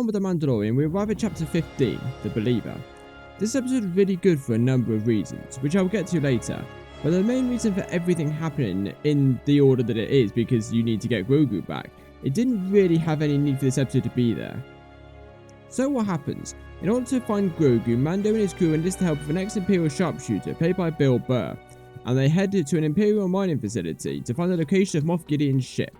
on with The Mandalorian, we arrive at chapter 15, The Believer. This episode is really good for a number of reasons, which I'll get to later, but the main reason for everything happening in the order that it is because you need to get Grogu back. It didn't really have any need for this episode to be there. So what happens? In order to find Grogu, Mando and his crew enlist the help of an ex-Imperial SharpShooter played by Bill Burr, and they head to an Imperial mining facility to find the location of Moff Gideons' ship.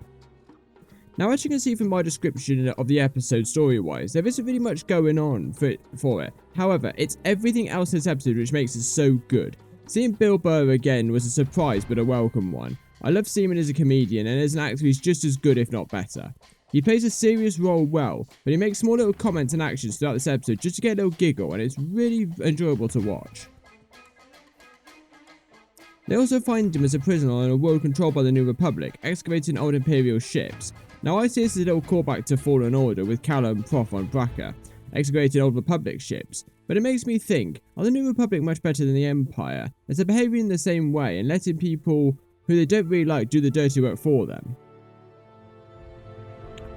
Now, as you can see from my description of the episode story-wise, there isn't really much going on for it. However, it's everything else in this episode which makes it so good. Seeing Bill Burr again was a surprise but a welcome one. I love seeing him as a comedian, and as an actor he's just as good if not better. He plays a serious role well, but he makes small little comments and actions throughout this episode just to get a little giggle, and it's really enjoyable to watch. They also find him as a prisoner on a world controlled by the New Republic, excavating old Imperial ships. Now I see this as a little callback to Fallen Order with Calla and Prof on Bracca, excavating old Republic ships, but it makes me think, are the New Republic much better than the Empire, as they're behaving in the same way and letting people who they don't really like do the dirty work for them?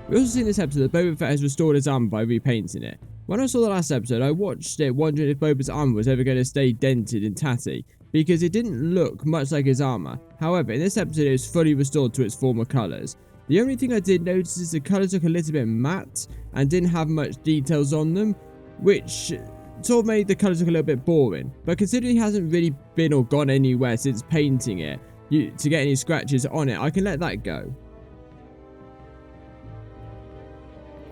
We also see in this episode that Boba Fett has restored his armor by repainting it. When I saw the last episode, I watched it wondering if Boba's armor was ever going to stay dented and tatty, because it didn't look much like his armor. However, in this episode it was fully restored to its former colours. The only thing I did notice is the colours look a little bit matte and didn't have much details on them, which sort of made the colours look a little bit boring. But considering he hasn't really been or gone anywhere since painting it to get any scratches on it, I can let that go.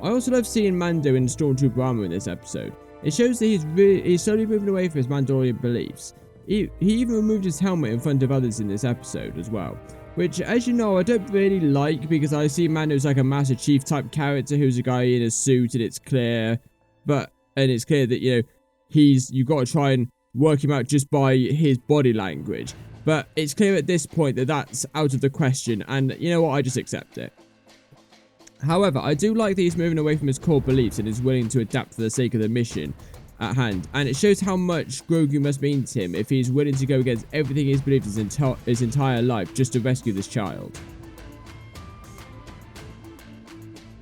I also love seeing Mando in Stormtrooper armor in this episode. It shows that he's slowly moving away from his Mandalorian beliefs. He even removed his helmet in front of others in this episode as well, which, as you know, I don't really like because I see Mando as like a Master Chief type character who's a guy in a suit, and it's clear that you've got to try and work him out just by his body language. But it's clear at this point that that's out of the question, and you know what, I just accept it. However, I do like that he's moving away from his core beliefs and is willing to adapt for the sake of the mission at hand, and it shows how much Grogu must mean to him if he's willing to go against everything he's believed his entire life just to rescue this child.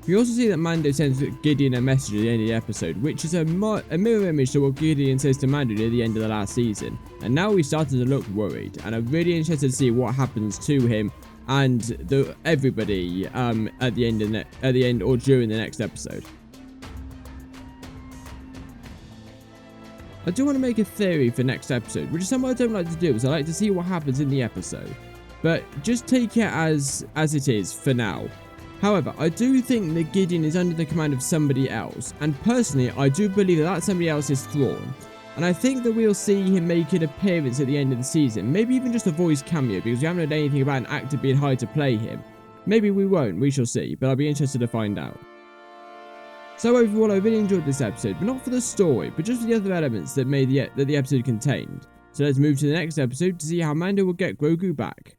We also see that Mando sends Gideon a message at the end of the episode, which is a mirror image to what Gideon says to Mando near the end of the last season, and now he's starting to look worried, and I'm really interested to see what happens to him and everybody at the end or during the next episode. I do want to make a theory for next episode, which is something I don't like to do, because I like to see what happens in the episode. But just take it as it is for now. However, I do think that Gideon is under the command of somebody else, and personally I do believe that somebody else is Thrawn. And I think that we'll see him make an appearance at the end of the season, maybe even just a voice cameo, because we haven't heard anything about an actor being hired to play him. Maybe we won't, we shall see, but I'll be interested to find out. So overall, I really enjoyed this episode, but not for the story, but just for the other elements that the episode contained. So let's move to the next episode to see how Mando will get Grogu back.